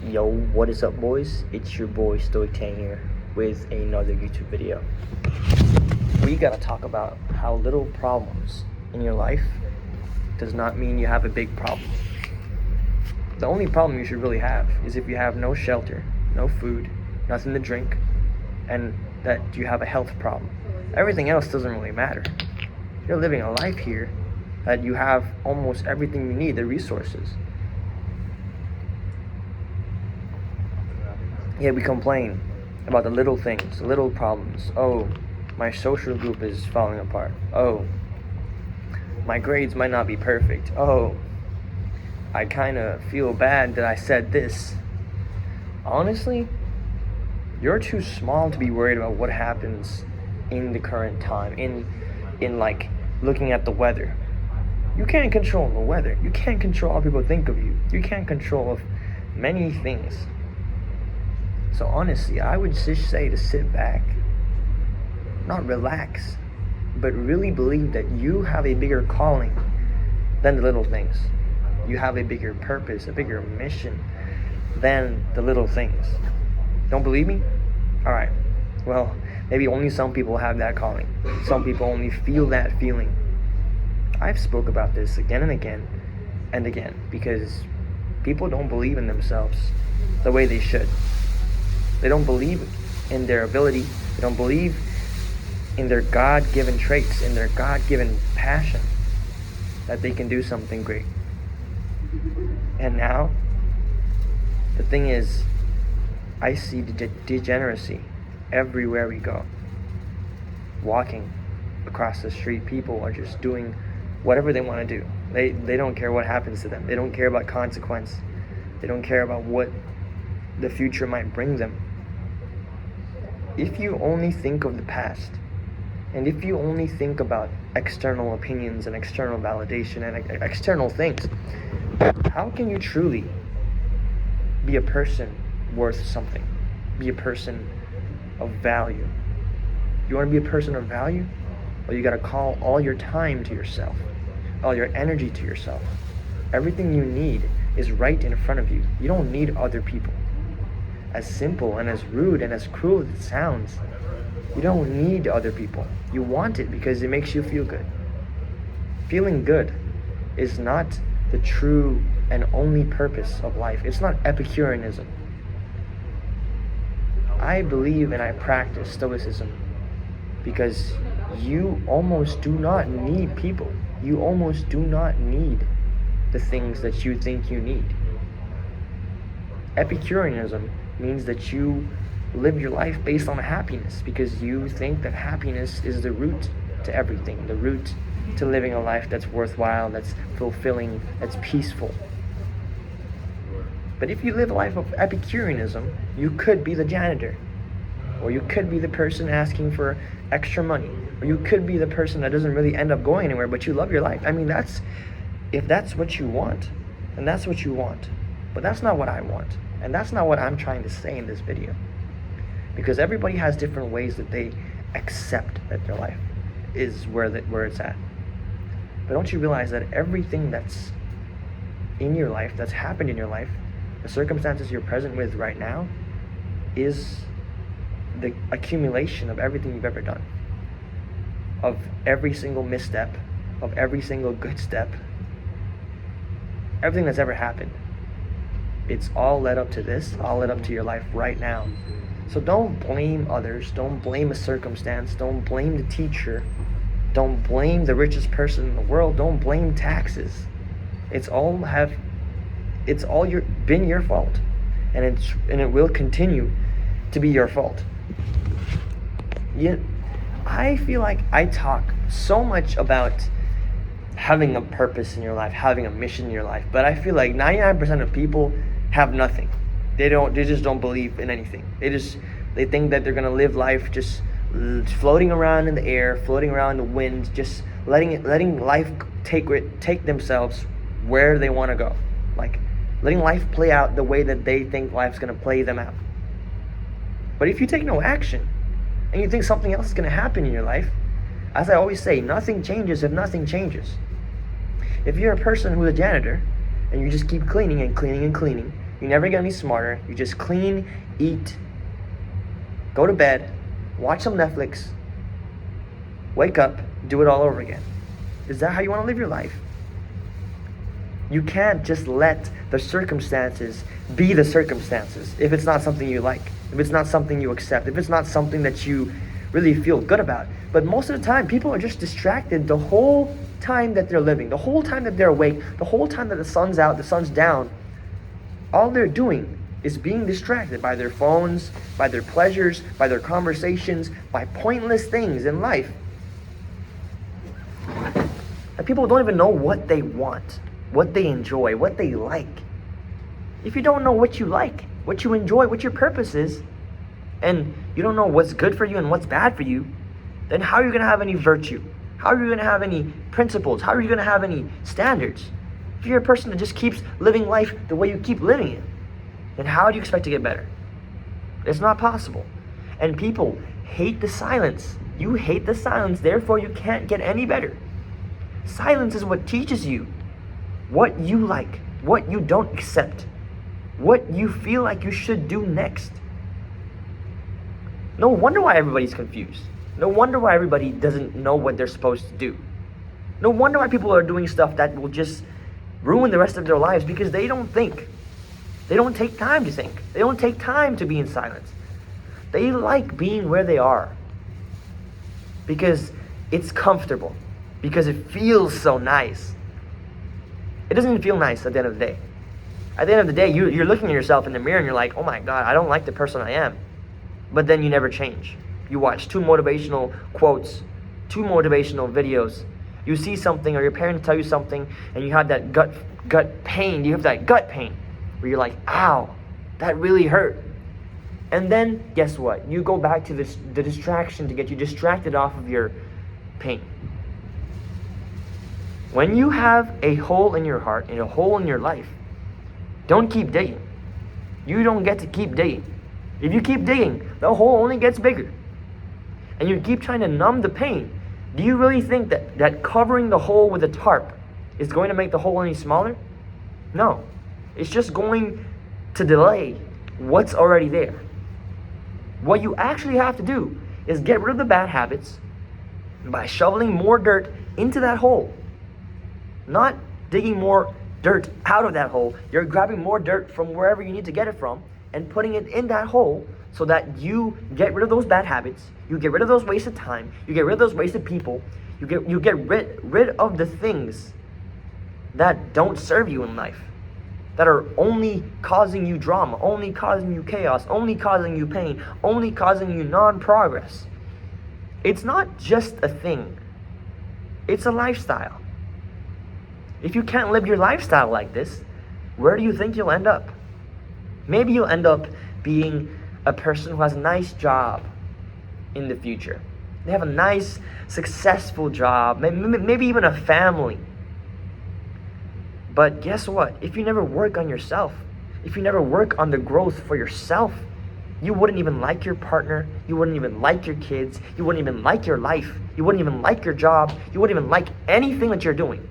Yo, what is up, boys? It's your boy Stoic Tang here with another YouTube video. We gotta talk about how little problems in your life does not mean you have a big problem. The only problem you should really have is if you have no shelter, no food, nothing to drink, and that you have a health problem. Everything else doesn't really matter. You're living a life here that you have almost everything you need, the resources. Yet we complain about the little things, the little problems. Oh, my social group is falling apart. Oh, my grades might not be perfect. Oh, I kind of feel bad that I said this. Honestly, you're too small to be worried about what happens in the current time, in like looking at the weather. You can't control the weather. You can't control how people think of you. You can't control many things. So honestly, I would just say to sit back, not relax, but really believe that you have a bigger calling than the little things. You have a bigger purpose, a bigger mission than the little things. Don't believe me? All right. Well, maybe only some people have that calling. Some people only feel that feeling. I've spoke about this again and again and again because people don't believe in themselves the way they should. They don't believe in their ability. They don't believe in their God-given traits, in their God-given passion that they can do something great. And now, the thing is, I see degeneracy everywhere we go. Walking across the street, people are just doing whatever they want to do. They don't care what happens to them. They don't care about consequence. They don't care about what the future might bring them. If you only think of the past, and if you only think about external opinions and external validation and external things, how can you truly be a person worth something? Be a person of value? You want to be a person of value? Well, you got to call all your time to yourself, all your energy to yourself. Everything you need is right in front of you. You don't need other people. As simple and as rude and as cruel as it sounds, you don't need other people. You want it because it makes you feel good. Feeling good is not the true and only purpose of life. It's not Epicureanism. I believe and I practice Stoicism because you almost do not need people. You almost do not need the things that you think you need. Epicureanism means that you live your life based on happiness because you think that happiness is the root to everything, the root to living a life that's worthwhile, that's fulfilling, that's peaceful. But if you live a life of Epicureanism, you could be the janitor, or you could be the person asking for extra money, or you could be the person that doesn't really end up going anywhere, but you love your life. I mean, if that's what you want, then that's what you want. But that's not what I want. And that's not what I'm trying to say in this video. Because everybody has different ways that they accept that their life is where it's at. But don't you realize that everything that's in your life, that's happened in your life, the circumstances you're present with right now, is the accumulation of everything you've ever done. Of every single misstep, of every single good step, everything that's ever happened. It's all led up to this, all led up to your life right now. So don't blame others, don't blame a circumstance, don't blame the teacher, don't blame the richest person in the world, don't blame taxes. It's all been your fault, and it will continue to be your fault. Yet, I feel like I talk so much about having a purpose in your life, having a mission in your life, but I feel like 99% of people have nothing. They just don't believe in anything. They think that they're gonna live life just floating around in the air, floating around in the wind, just letting life take themselves where they want to go, like letting life play out the way that they think life's gonna play them out. But if you take no action and you think something else is gonna happen in your life, as I always say, nothing changes if nothing changes. If you're a person who's a janitor and you just keep cleaning and cleaning and cleaning, You never get any smarter. You just clean, eat, go to bed, watch some Netflix, wake up, do it all over again. Is that how you want to live your life? You can't just let the circumstances be the circumstances if it's not something you like, if it's not something you accept, if it's not something that you really feel good about. But most of the time, people are just distracted the whole time that they're living, the whole time that they're awake, the whole time that the sun's out, the sun's down. All they're doing is being distracted by their phones, by their pleasures, by their conversations, by pointless things in life. And people don't even know what they want, what they enjoy, what they like. If you don't know what you like, what you enjoy, what your purpose is, and you don't know what's good for you and what's bad for you, then how are you going to have any virtue? How are you going to have any principles? How are you going to have any standards? If you're a person that just keeps living life the way you keep living it, then how do you expect to get better? It's not possible. And people hate the silence. You hate the silence, therefore you can't get any better. Silence is what teaches you what you like, what you don't accept, what you feel like you should do next. No wonder why everybody's confused. No wonder why everybody doesn't know what they're supposed to do. No wonder why people are doing stuff that will just ruin the rest of their lives, because they don't think. They don't take time to think. They don't take time to be in silence. They like being where they are because it's comfortable, because it feels so nice. It doesn't even feel nice at the end of the day. At the end of the day, you're looking at yourself in the mirror and you're like, oh my God, I don't like the person I am. But then you never change. You watch 2 motivational quotes, 2 motivational videos. You see something, or your parents tell you something, and you have that gut pain. You have that gut pain where you're like, ow, that really hurt. And then guess what? You go back to the distraction to get you distracted off of your pain. When you have a hole in your heart and a hole in your life, don't keep digging. You don't get to keep digging. If you keep digging, the hole only gets bigger. And you keep trying to numb the pain. Do you really think that covering the hole with a tarp is going to make the hole any smaller? No. It's just going to delay what's already there. What you actually have to do is get rid of the bad habits by shoveling more dirt into that hole. Not digging more dirt out of that hole. You're grabbing more dirt from wherever you need to get it from and putting it in that hole so that you get rid of those bad habits, you get rid of those wasted time, you get rid of those wasted people, you get rid of the things that don't serve you in life, that are only causing you drama, only causing you chaos, only causing you pain, only causing you non-progress. It's not just a thing. It's a lifestyle. If you can't live your lifestyle like this, where do you think you'll end up? Maybe you'll end up being a person who has a nice job in the future. They have a nice, successful job, maybe even a family. But guess what? If you never work on yourself, if you never work on the growth for yourself, you wouldn't even like your partner, you wouldn't even like your kids, you wouldn't even like your life, you wouldn't even like your job, you wouldn't even like anything that you're doing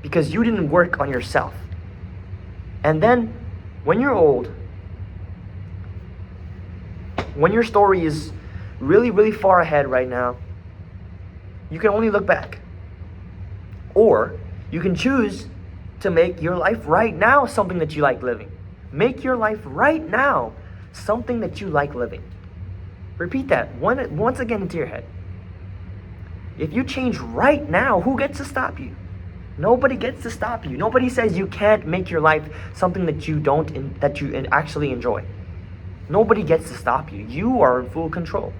because you didn't work on yourself. And then when you're old, when your story is really, really far ahead right now, you can only look back. Or you can choose to make your life right now something that you like living. Make your life right now something that you like living. Repeat that once again into your head. If you change right now, who gets to stop you? Nobody gets to stop you. Nobody says you can't make your life something that you actually enjoy. Nobody gets to stop you. You are in full control.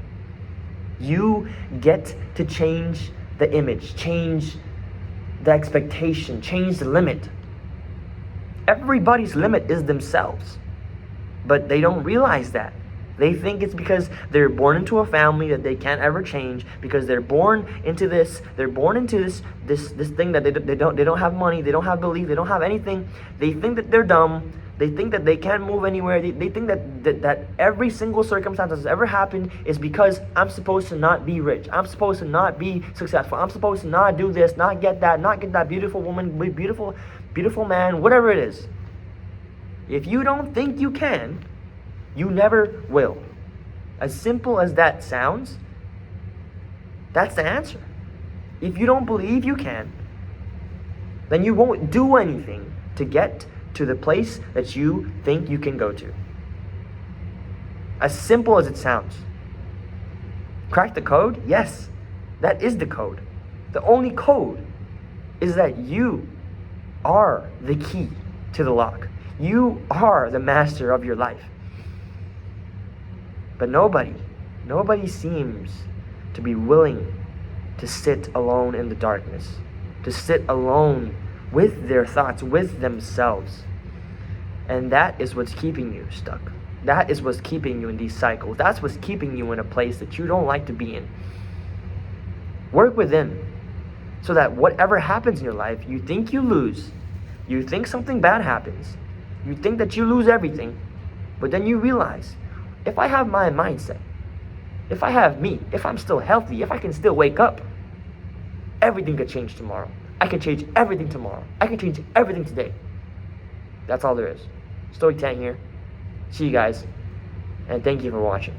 You get to change the image, change the expectation, change the limit. Everybody's limit is themselves, but they don't realize that. They think it's because they're born into a family that they can't ever change, because they're born into this, this thing that they don't have money, they don't have belief, they don't have anything. They think that they're dumb. They think that they can't move anywhere. They think that every single circumstance that's ever happened is because I'm supposed to not be rich. I'm supposed to not be successful. I'm supposed to not do this, not get that beautiful woman, beautiful man, whatever it is. If you don't think you can, you never will. As simple as that sounds, that's the answer. If you don't believe you can, then you won't do anything to get to the place that you think you can go to. As simple as it sounds. Crack the code? Yes, that is the code. The only code is that you are the key to the lock. You are the master of your life. But nobody seems to be willing to sit alone in the darkness, to sit alone with their thoughts, with themselves. And that is what's keeping you stuck. That is what's keeping you in these cycles. That's what's keeping you in a place that you don't like to be in. Work within, so that whatever happens in your life, you think you lose. You think something bad happens. You think that you lose everything. But then you realize, if I have my mindset, if I have me, if I'm still healthy, if I can still wake up, everything could change tomorrow. I can change everything tomorrow. I can change everything today. That's all there is. Story 10 here. See you guys. And thank you for watching.